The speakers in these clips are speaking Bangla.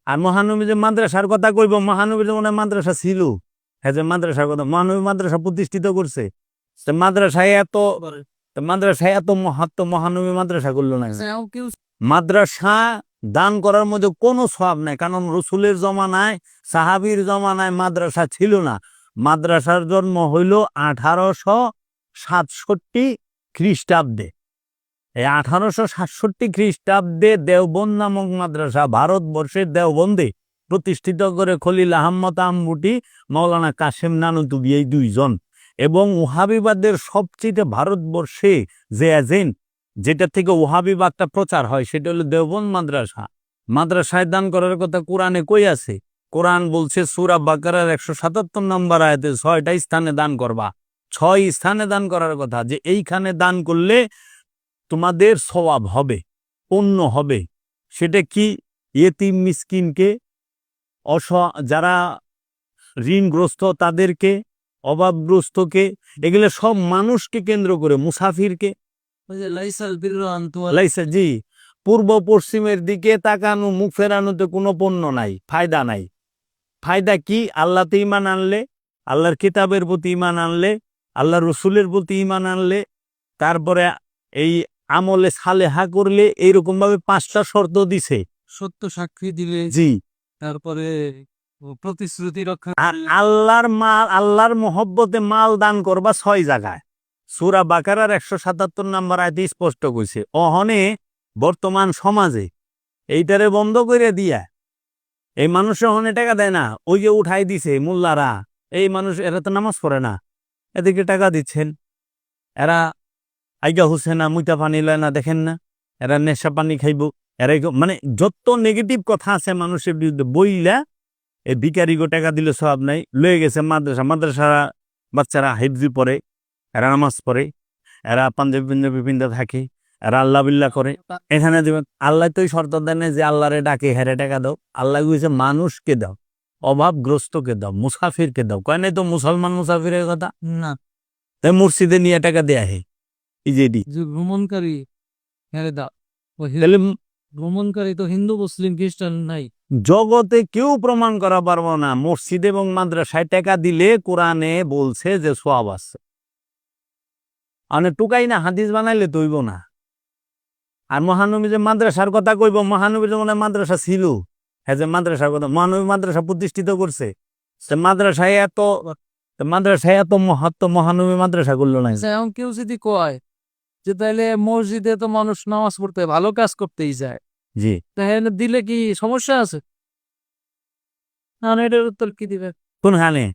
আর মহানবী যে মাদ্রাসার কথা কইব, মহানবী যে মনে মাদ্রাসা ছিল, হ্যাঁ যে মাদ্রাসার কথা মহানবী মাদ্রাসা প্রতিষ্ঠিত করছে, মাদ্রাসায় এত মহাত্ম, মহানবী মাদ্রাসা করলো না। মাদ্রাসা দান করার মধ্যে কোনো সওয়াব নাই, কারণ রসুলের জমানায়, সাহাবীর জমানায় মাদ্রাসা ছিল না। মাদ্রাসার জন্ম হইল 1867 খ্রিস্টাব্দে। এই 1867 খ্রিস্টাব্দে দেওবন্দ নামক মাদ্রাসা ভারতবর্ষের দেওবন্দে প্রতিষ্ঠিত করে খলিল আহমদ আম্বুটি, মৌলানা কাসেম নানুতুবি, এই দুইজন। এবং ওহাবিবাদের সবচেয়ে ভারতবর্ষে যে এজেন্ট, যেটা থেকে ওহাবিবাদটা প্রচার হয়, সেটা হলো দেওবন্দ মাদ্রাসা। মাদ্রাসায় দান করার কথা কোরআনে কই আছে? কোরআন বলছে সূরা বাকারার 177 নম্বর আয়াতে 6টা স্থানে দান করবা, 6 স্থানে দান করার কথা, যে এইখানে দান করলে তোমাদের সওয়াব হবে, পুণ্য হবে। সেটা কি? ইয়েতিম মিসকিনকে, যারা ঋণগ্রস্ত তাদেরকে, অভাবগ্রস্তকে, এগুলো সব মানুষকে কেন্দ্র করে, মুসাফিরকে। জি, পূর্ব পশ্চিমের দিকে তাকানো, মুখ ফেরানোতে কোনো পণ্য নাই, ফায়দা নাই। ফায়দা কি? আল্লাহতে ঈমান আনলে, আল্লাহর কিতাবের প্রতি ঈমান আনলে, আল্লাহর রসুলের প্রতি ঈমান আনলে, তারপরে এই আমলে সালেহা করলে, এইরকম ভাবে 5টা শর্ত দিছে। সত্য সাক্ষী দিলে, জি, তারপরে প্রতিশ্রুতি রক্ষা, আল্লাহর মাল, আল্লাহর মহব্বতে মাল দান করবা 6 জায়গায়। সূরা বাকারার 177 নম্বর আয়াতে স্পষ্ট কইছে। অহনে বর্তমান সমাজে এইটারে বন্ধ করে দিয়া এই মানুষ অহনে টাকা দেয় না, ওই যে উঠাই দিছে মোল্লারা, এই মানুষ, এরা তো নামাজ পড়ে না, এদিকে টাকা দিচ্ছেন। এরা আইগা হুসে না, মুইটা পানি লয় না, দেখেন না, এরা নেশা পানি খাইব, এরা মানে যত নেগেটিভ কথা আছে মানুষের বিরুদ্ধে বইলা, এই ভিখারিগো টাকা দিলে সওয়াব নাই, লয়ে গেছে মাদ্রাসা। মাদ্রাসা বাচ্চারা হিফজি পড়ে, এরা নামাজ পড়ে, এরা পাঞ্জাবি পিন্দা থাকে, এরা আল্লাহ বিল্লাহ করে। এখানে আল্লাহ তো শর্ত দেয় না যে আল্লাহরে ডাকে হেরে টাকা দাও। আল্লাহ কইছে মানুষকে দাও, অভাবগ্রস্তকে দাও, মুসাফিরকে দাও। কয় নাই তো মুসলমান মুসাফিরের কথা না, তাই মসজিদে নিয়ে টাকা দেয়া হে ইজেডি ভ্রমণকারী হেরে দাও। তাহলে ভ্রমণকারী তো হিন্দু, মুসলিম, খ্রিস্টান নাই। জগতে কেউ প্রমাণ করা পারবো না মসজিদ এবং মাদ্রাসায় টাকা দিলে কোরআনে বলছে যে সওয়াব আছে। মানে টুকাই না, হাদিস বানাইলে তৈব না। আর মহানবী যে মাদ্রাসার কথা কইব, মহানবী যে মনে মাদ্রাসা ছিল, হ্যাঁ যে মাদ্রাসার কথা মহানবী মাদ্রাসা প্রতিষ্ঠিত করছে, মাদ্রাসায় এত মহাত্ম, মহানবী মাদ্রাসা করলো না। এখন কেউ যদি কয় যে তাহলে মসজিদে তো মানুষ নামাজ পড়তে, ভালো কাজ করতেই যায়, জি, তাহলে দিলে কি সমস্যা আছে? না, এটার উত্তর কি দিবে? কোনখানে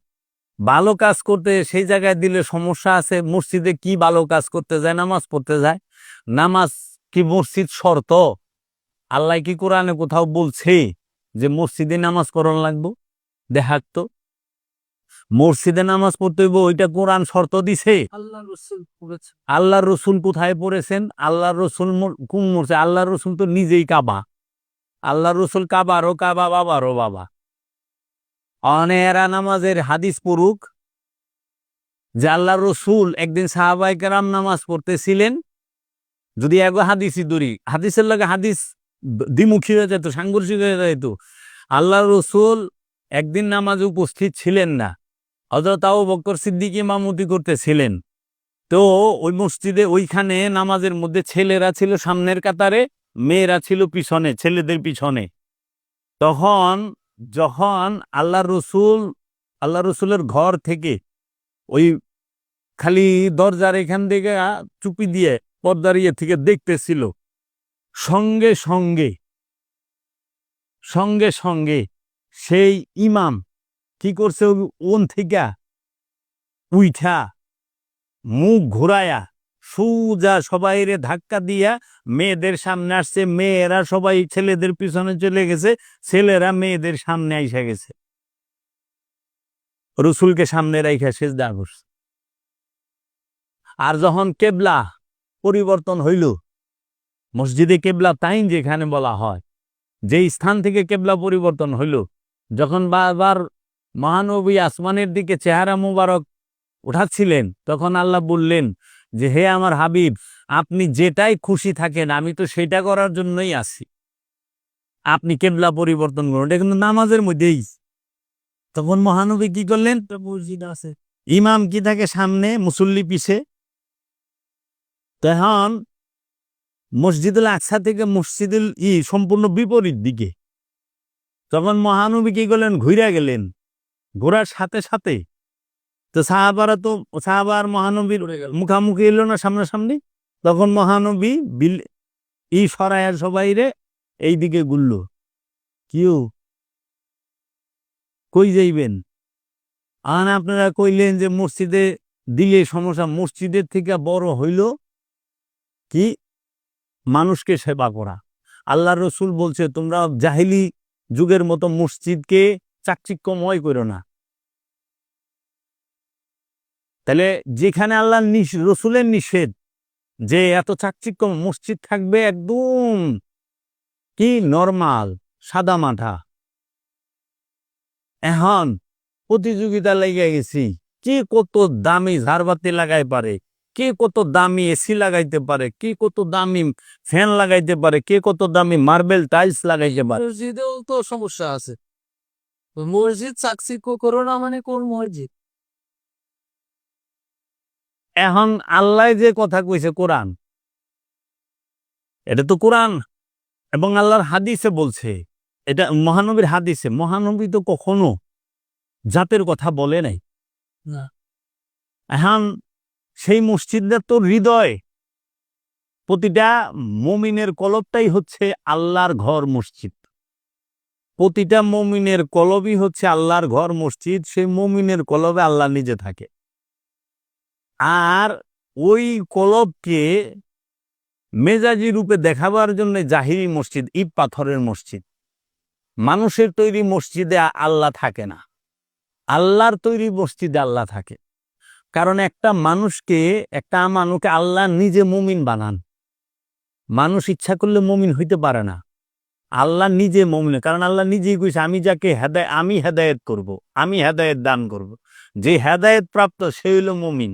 ভালো কাজ করতে সেই জায়গায় দিলে সমস্যা আছে? মসজিদে কি ভালো কাজ করতে যায়? নামাজ পড়তে যায়। নামাজ কি মসজিদ শর্ত? আল্লাহ কি কোরআনে কোথাও বলছে যে মসজিদে নামাজ পড়ানো লাগবো? দেখাক তো, মসজিদে নামাজ পড়তে হইব, ওইটা কোরআন শর্ত দিছে? আল্লাহ রসুল কোথায় পড়েছেন? আল্লাহ রসুল কোন মসজিদ? আল্লাহ রসুল তো নিজেই কাবা। আল্লাহ রসুল কাবারও কাবা, বাবারও বাবা। অনেরা নামাজের হাদিস পড়ুক যে আল্লাহ রসুল একদিন সাহাবায়ে কেরাম নামাজ পড়তেছিলেন। যদি এক হাদিসই ধরি, হাদিসের লগে হাদিস দ্বিমুখী হয়ে যেত, সাংঘর্ষিক হয়ে যেত। আল্লাহ রসুল একদিন নামাজে উপস্থিত ছিলেন না, হযরত আবু বকর সিদ্দিক ইমামতি করতেছিলেন। তো ওই মসজিদে, ওইখানে নামাজের মধ্যে ছেলেরা ছিল সামনের কাতারে, মেয়েরা ছিল পিছনে, ছেলেদের পিছনে। তখন যখন আল্লাহ রসুলের ঘর থেকে ওই খালি দরজার এখান থেকে চুপি দিয়ে পর্দার ইয়ে থেকে দেখতেছিল, সঙ্গে সঙ্গে সেই ইমাম কি করছে? ওন থেকে উইঠা মুখ ঘুরায়া সোজা সবাইরে ধাক্কা দিয়া মেয়েদের সামনে আসছে। মেয়েরা সবাই ছেলেদের পিছনে চলে গেছে, ছেলেরা মেয়েদের সামনে আইসা গেছে, রসুলকে সামনে রাইখা সিজদা করছে। আর যখন কেবলা পরিবর্তন হইল, মসজিদে কেবলা তাইন যেখানে বলা হয়, যে স্থান থেকে কেবলা পরিবর্তন হইল, যখন বারবার মহানবী আসমানের দিকে চেহারা মুবারক উঠাচ্ছিলেন, তখন আল্লাহ বললেন যে হে আমার হাবিব, আপনি যেটাই খুশি থাকেন, আমি তো সেটা করার জন্যই আছি। আপনি কেবলা পরিবর্তন করুন, এটা কিন্তু নামাজের মধ্যেই। তখন মহানবী কি করলেন? মসজিদ আছে। ইমাম কি থাকে সামনে, মুসল্লি পিছে। তখন মসজিদুল আকসা থেকে মসজিদুল সম্পূর্ণ বিপরীত দিকে। তখন মহানবী কি করলেন? ঘুরে গেলেন। ঘোরার সাথে সাথে তো সাহাবা আর মহানবীর মুখামুখি এলো না সামনাসামনি। তখন মহানবী সরায়ার সবাইরে এই দিকে গুলল। কিউ কই যাইবেন? আর আপনারা কইলেন যে মসজিদে দিলে সমস্যা। মসজিদের থেকে বড় হইল কি? মানুষকে সেবা করা। আল্লাহ রসুল বলছে তোমরা জাহিলি যুগের মতো মসজিদকে চাকচিক্যময় করো না। তাহলে যেখানে আল্লাহ রসুলের নিষেধ যে এত চাকচিক্য, মসজিদ থাকবে একদম কি নরমাল সাদা মাঠা। এখন প্রতিযোগিতা লেগে গেছি, কে কত দামি ঝাড়বাতি লাগাই পারে, কে কত দামি এসি লাগাইতে পারে, কে কত দামি ফ্যান লাগাইতে পারে, কে কত দামি মার্বেল টাইলস লাগাইতে পারে। মসজিদেও তো সমস্যা আছে। মসজিদ চাকচিক্য করো না মানে কোন মসজিদ? এখন আল্লাহ যে কথা কইছে কোরআন, এটা তো কোরআন এবং আল্লাহর হাদিসে বলছে, এটা মহানবীর হাদিসে। মহানবী তো কখনো জাতের কথা বলে নাই। না। এখন সেই মসজিদটা তো হৃদয়। প্রতিটা মুমিনের কলবটাই হচ্ছে আল্লাহর ঘর মসজিদ। প্রতিটা মুমিনের কলবই হচ্ছে আল্লাহর ঘর মসজিদ। সেই মুমিনের কলবে আল্লাহ নিজে থাকে। আর ওই কলবকে মেজাজি রূপে দেখাবার জন্য জাহিরি মসজিদ, ইট পাথরের মসজিদ। মানুষের তৈরি মসজিদে আল্লাহ থাকে না, আল্লাহর তৈরি মসজিদে আল্লাহ থাকে। কারণ একটা মানুষকে আল্লাহ নিজে মুমিন বানান। মানুষ ইচ্ছা করলে মুমিন হইতে পারে না, আল্লাহ নিজে মুমিন। কারণ আল্লাহ নিজেই কইছে আমি যাকে আমি হেদায়েত করব, আমি হেদায়েত দান করব। যে হেদায়েত প্রাপ্ত সে হইল মুমিন,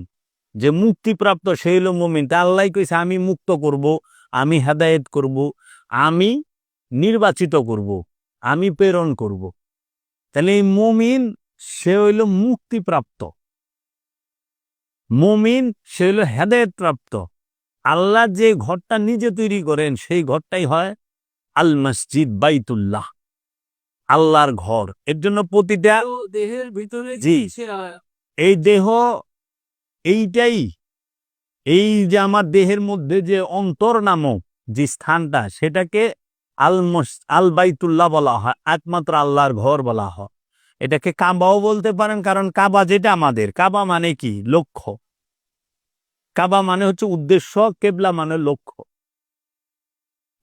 যে মুক্তিপ্রাপ্ত সে হইল মুমিন। তা আল্লাহ কইছে আমি মুক্ত করব, আমি হেদায়েত করব, আমি নির্বাচিত করব, আমি প্রেরণ করব। তাহলে এই মুমিন সে হইল মুক্তিপ্রাপ্ত, মুমিন সে হইল হেদায়েত প্রাপ্ত। আল্লাহ যে ঘরটা নিজে তৈরি করেন সেই ঘরটাই হয় আল মসজিদ বাইতুল্লাহ, আল্লাহর ঘর। এর জন্য প্রতিটা দেহের ভিতরে জি এই দেহ, এইটাই এই যে আমার দেহের মধ্যে যে অন্তর নামক যে স্থানটা, সেটাকে আল বাইতুল্লাহ বলা হয়, একমাত্র আল্লাহর ঘর বলা হয়। এটাকে কাবাও বলতে পারেন, কারণ কাবা যেটা আমাদের, কাবা মানে কি? লক্ষ্য। কাবা মানে হচ্ছে উদ্দেশ্য, কেবলা মানে লক্ষ্য।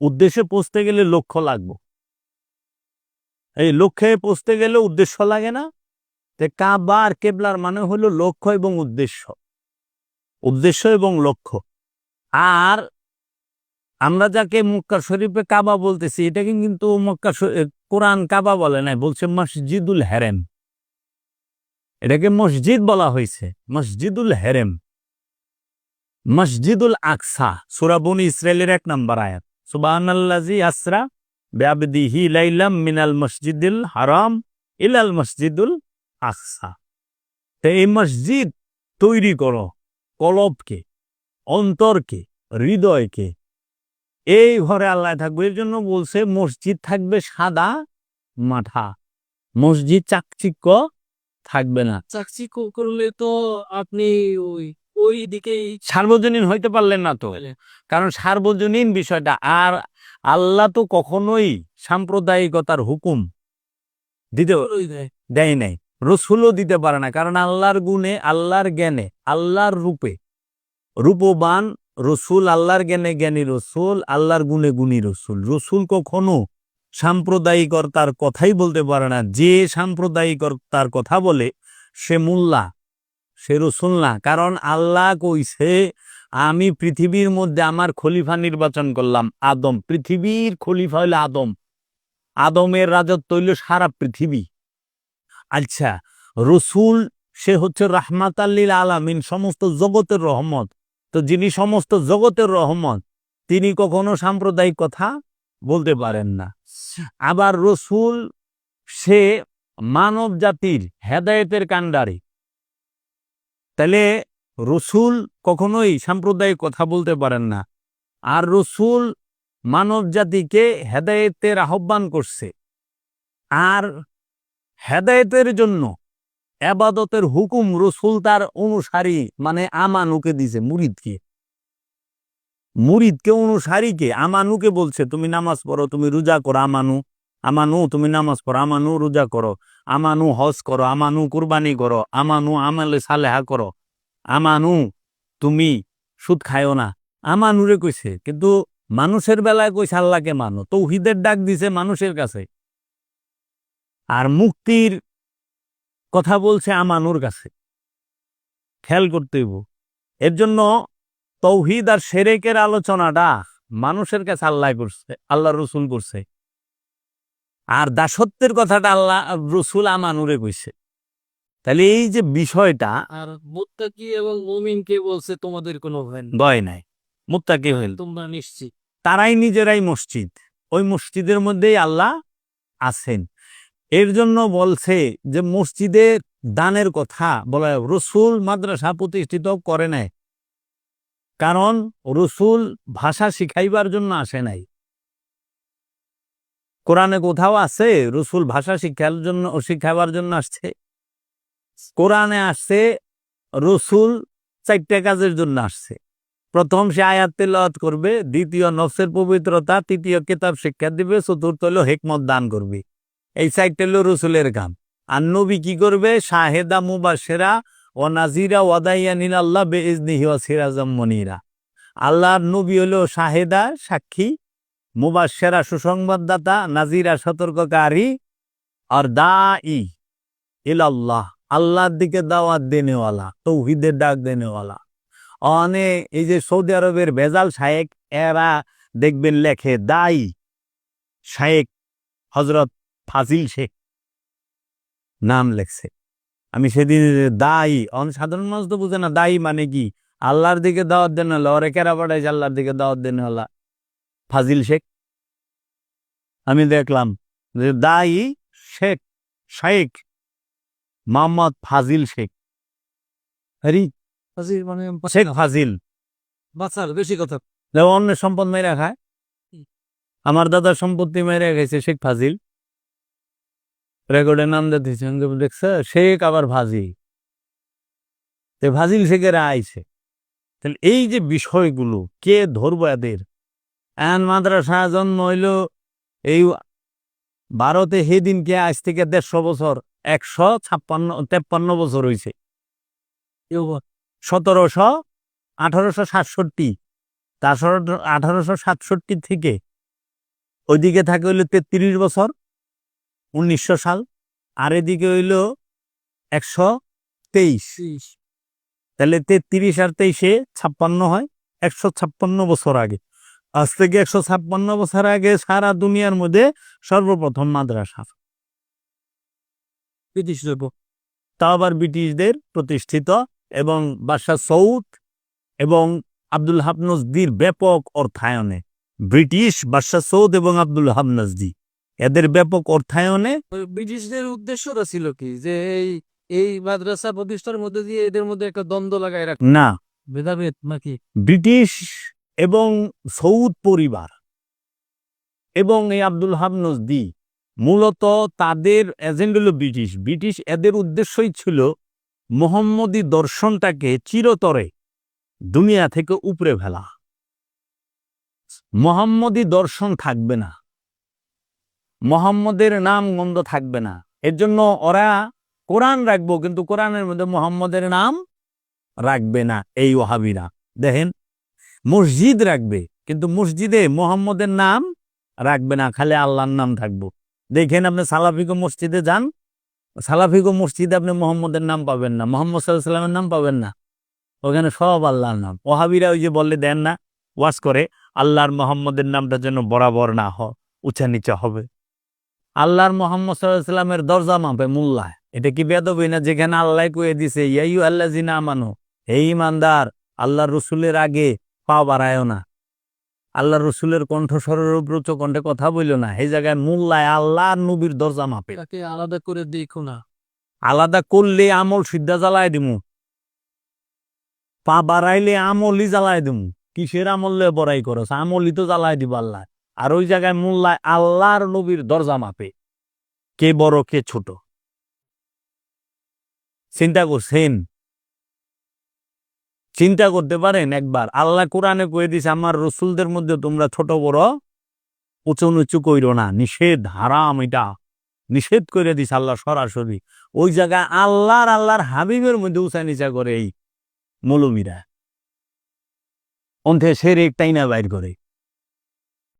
উদ্দেশ্যে পৌঁছতে গেলে লক্ষ্য লাগবে, এই লক্ষ্যে পৌঁছতে গেলে উদ্দেশ্য লাগে না? কাবা আর কেবলার মানে হলো লক্ষ্য এবং উদ্দেশ্য, উদ্দেশ্য এবং লক্ষ্য। আর আমরা যাকে মক্কা শরীফে কাবা বলতেছি, এটাকে কিন্তু কোরআন কাবা বলে নাই, বলছে মসজিদুল হেরেম। এটাকে মসজিদ বলা হয়েছে, মসজিদুল হেরেম। মসজিদুল আকসা সূরা বনী ইসরাইলের 1 নম্বর আয়াত, সুবহানাল্লাযী আসরা বিআবদিহি লাইলাম মিনাল মসজিদিল হারাম ইলাল মসজিদুল আকসা। তো এই মসজিদ তৈরি করো, কলবকে, অন্তরকে, হৃদয়কে। এই ঘরে আল্লাহ থাকবে। এর জন্য বলছে মসজিদ থাকবে সাদা মাঠা, মসজিদ চাকচিক্য থাকবে না। চাকচিক্য করলে তো আপনি ওই দিকেই সার্বজনীন হইতে পারলেন না তো, কারণ সার্বজনীন বিষয়টা। আর আল্লাহ তো কখনোই সাম্প্রদায়িকতার হুকুম দিতে দেয় নাই, রসুলও দিতে পারে না। কারণ আল্লাহর গুণে, আল্লাহর জ্ঞানে, আল্লাহর রূপে রূপবান রসুল, আল্লাহর জ্ঞানে জ্ঞানী রসুল, আল্লাহর গুণে গুণী রসুল। রসুল কখনো সাম্প্রদায়িকতার কথাই বলতে পারে না। যে সাম্প্রদায়িকতার কথা বলে সে মোল্লা, সে রসুল না। কারণ আল্লাহ কইছে আমি পৃথিবীর মধ্যে আমার খলিফা নির্বাচন করলাম, আদম। পৃথিবীর খলিফা হইল আদম, আদমের রাজত্ব হইল সারা পৃথিবী। আচ্ছা, রসুল সে হচ্ছে রাহমাতাল লিল আলামিন, সমস্ত জগতের রহমত। তো যিনি সমস্ত জগতের রহমত, তিনি কখনো সাম্প্রদায়িক কথা বলতে পারেন না। আবার রসুল সে মানব জাতির হেদায়েতের কাণ্ডারি। তাহলে রসুল কখনোই সাম্প্রদায়িক কথা বলতে পারেন না। আর রসুল মানব জাতিকে হেদায়েতের আহ্বান করছে। আর হেদায়েতের জন্য এবাদতের হুকুম রসুল তার অনুসারী মানে আমানুকে দিছে, মুরিদকে অনুসারীকে আমানুকে বলছে তুমি নামাজ পড়ো, তুমি রোজা করো, আমানু তুমি নামাজ পড়ো, আমানু রোজা করো, আমানু হজ করো, আমানু কুরবানি করো, আমানু আমালে সালেহা করো, আমানু তুমি সুদ খায়ও না, আমানুরে কইছে। কিন্তু মানুষের বেলায় কইছে আল্লাহকে মানো, তৌহিদের ডাক দিছে মানুষের কাছে। আর মুক্তির কথা বলছে আমানুর কাছে। খেয়াল করতে হইব। এর জন্য তৌহিদ আর শিরকের আলোচনাটা মানুষের কাছে আল্লাহ করছে, আল্লাহ রসুল করছে। আর দাসত্বের কথাটা আল্লাহ রসুল আমানুরে কইছে। তাহলে এই যে বিষয়টা, আর মুত্তাকি এবং মুমিনকে বলছে তোমাদের কোনো ভয় নেই, ভয় নাই, মুত্তাকি হইল, তোমরা নিশ্চিত। তারাই নিজেরাই মসজিদ, ওই মসজিদের মধ্যেই আল্লাহ আছেন। এর জন্য বলছে যে মসজিদের দানের কথা বলা, রসুল মাদ্রাসা প্রতিষ্ঠিত করে নাই, কারণ রসুল ভাষা শিখাইবার জন্য আসে নাই। কোরআনে কোথাও আছে রসুল ভাষা শিখাবার জন্য আসছে? কোরআনে আসছে রসুল 4টা কাজের জন্য আসছে। প্রথম সে আয়াত তেলাওয়াত করবে, দ্বিতীয় নফসের পবিত্রতা, তৃতীয় কিতাব শিক্ষা দিবে, চতুর্থ হলো হিকমত দান করবে। এই 4টা হলো রসুলের কাম। আর নবী কি করবে? শাহেদা মুবাশশিরা ও নাজিরা ওয়াদাইয়ানিন আল্লাহ বিইজনিহি ওয়া সিরাজাম মুনীরা। আল্লাহর নবী হলো শাহেদা সাক্ষী, মুবাশশিরা সুসংবাদদাতা, নাজিরা সতর্ককারী, আর দাঈ ইলাল্লাহ আল্লাহর দিকে দাওয়াত দেনেওয়ালা, তৌহিদের ডাক দেনেওয়ালা। এই যে সৌদি আরবের ভেজাল শায়েক, এরা দেখবেন লেখে দায়ী শায়েক হজরত ফাজিল শেখ নাম লেখছে। আমি সেদিন দায়ী, সাধারণ মানুষ তো বুঝে না দায়ী মানে কি। আল্লাহর দিকে দাওয়াত দেন হলা, ওরে কেরা পাঠাইছে আল্লাহর দিকে দাওয়াত দেন হলা? ফাজিল শেখ। আমি দেখলাম যে দায়ী শেখ শায়েক মোহাম্মদ ফাজিল শেখ, মানে শেখ ফাজিল। বাচ্চার বেশি কথা। অন্যের সম্পদ মেরে খায়, আমার দাদার সম্পত্তি মেরে গেছে শেখ ফাজিল, রেকর্ডে নাম দিয়েছেন, দেখছে শেখ আবার ভাজি, ফাজিল শেখেরা আইছে। তাহলে এই যে বিষয়গুলো কে ধরবো এদের? মাদ্রাসা জন্ম হইল এই ভারতে, সেদিনকে আজ থেকে 150 বছর, 153 বছর হয়েছে। 1867, তারপর 1867 থেকে ওইদিকে থাকে হইল 33 বছর, 1900 সাল, আর এদিকে হইল 123। তাহলে 33 আর 23 56 হয়, 156 বছর আগে। আজ থেকে 156 বছর আগে সারা দুনিয়ার মধ্যে সর্বপ্রথম মাদ্রাসা, তাও আবার ব্রিটিশদের প্রতিষ্ঠিত, এবং বাদশাহ সৌদ এবং আব্দুল হাব নজদির ব্যাপক অর্থায়নে, ব্রিটিশ বাদশাহ সৌদ এবং আব্দুল হাব নজদি এদের ব্যাপক অর্থায়নে। ব্রিটিশদের উদ্দেশ্যটা ছিল কি, যে এই মাদ্রাসা প্রতিষ্ঠার মধ্যে দিয়ে এদের মধ্যে একটা দ্বন্দ্ব লাগাই রাখ না, ভেদাভেদ নাকি? ব্রিটিশ এবং সৌদ পরিবার এবং এই আব্দুল হাব নজদি মূলত তাদের এজেন্ট হলো ব্রিটিশ। এদের উদ্দেশ্যই ছিল মোহাম্মদী দর্শনটাকে চিরতরে দুনিয়া থেকে উপরে ফেলা। মোহাম্মদী দর্শন থাকবে না, মোহাম্মদের নাম গন্ধ থাকবে না। এর জন্য ওরা কোরআন রাখবো, কিন্তু কোরআনের মধ্যে মোহাম্মদের নাম রাখবে না। এই ওহাবিরা দেখেন, মসজিদ রাখবে, কিন্তু মসজিদে মোহাম্মদের নাম রাখবে না, খালি আল্লাহর নাম থাকবো। দেখেন আপনি সালাফিগো মসজিদে যান, সালাফিগো মসজিদে আপনি মোহাম্মদের নাম পাবেন না, মোহাম্মদ সাল্লাল্লাহু আলাইহি ওয়াসাল্লামের নাম পাবেন না, ওখানে সব আল্লাহর নাম। ওহাবিরা ওই যে বললে দেন না, ওয়াজ করে আল্লাহর মোহাম্মদের নামটা যেন বরাবর না হয়, উঁচা নিচা হবে। আল্লাহর মোহাম্মদ সাল্লাল্লাহু আলাইহি ওয়াসাল্লামের দরজা মাপে মোল্লায়, এটা কি বেদবি না? যেখানে আল্লাহ কয়ে দিছে ইয়া আইয়ুহাল্লাযিনা আমানু, হে ঈমানদার আল্লাহর রসুলের আগে পা বাড়ায়ও না, আল্লাহ রসুলের কণ্ঠস্বরের উপর উচ্চ কণ্ঠে কথা বলল না, এই জায়গায় মোল্লায় আল্লাহ আর নবীর দরজা মাপে। তাকে আলাদা করে দেখো না। আলাদা করলে আমল সিদ্ধা জ্বালায় দিমু, পা বাড়াইলে আমলই জ্বালায় দিমু। কিসের আমল বড়াই করস? আমলই তো জ্বালায় দিব আল্লাহ। আর ওই জায়গায় মোল্লায় আল্লাহ আর নবীর দরজা মাপে, কে বড় কে ছোট। চিন্তা করছেন? চিন্তা করতে পারেন একবার? আল্লাহ কোরআনে কয়ে দিছে আমার রসুলদের মধ্যে তোমরা ছোট বড় উঁচু নিচু কইরো না, নিষেধ, হারাম, এটা নিষেধ করে দিছে আল্লাহ সরাসরি। ওই জায়গায় আল্লাহর হাবিবের মধ্যে উঁচা নিচা করে এই মৌলবীরা, অন্থে সের একটাই না বাইর করে।